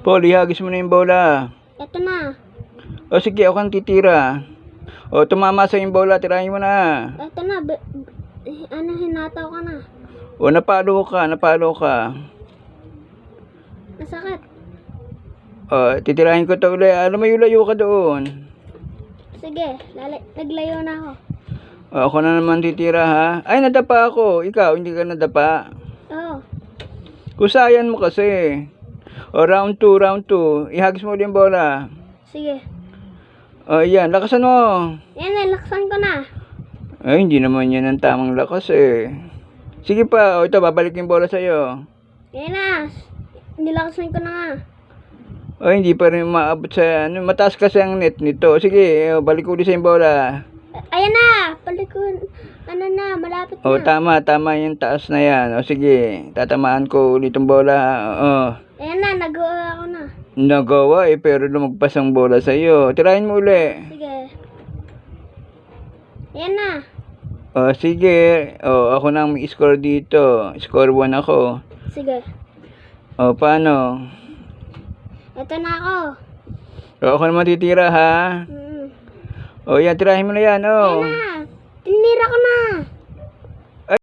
Paul, ihagis mo na yung bola. Ito na. O sige, ako ang titira. O, tumama sa yung bola, tirahin mo na. Ito na. Hinataw ka na. O, napalo ka. Masakit. O, titirahin ko to ulit. Lumayo-layo ka doon. Sige, naglayo na ako. O, ako na naman titira ha. Ay, nadapa ako. Ikaw, hindi ka nadapa. Oo. Kusayan mo kasi. O, round 2. Ihagis mo ulit yung bola. Sige. O, yan. Lakasan mo. Yan, laksan ko na. Ay, hindi naman yan ang tamang lakas eh. Sige pa. O, ito, babalik yung bola sa'yo. Yan na. Nilakasan ko na nga. O, hindi pa rin maabot sa, mataas kasi ang net nito. Sige, balik ulit sa yung bola. Ayan na. Palikon. Malapit na. O, tama yung taas na yan. O, sige, tatamaan ko ulit yung bola. O, Ayan na, nagawa ako na. nagawa eh, pero lumagpas ang bola sa'yo. Tirahin mo uli. Sige. Ayan na. O, sige. O, ako na ang may score dito. Score 1 ako. Sige. O, paano? Ito na ako. O, ako naman titira ha. O, yan, tirahin mo na yan. O. Ayan na. Tinira ko na.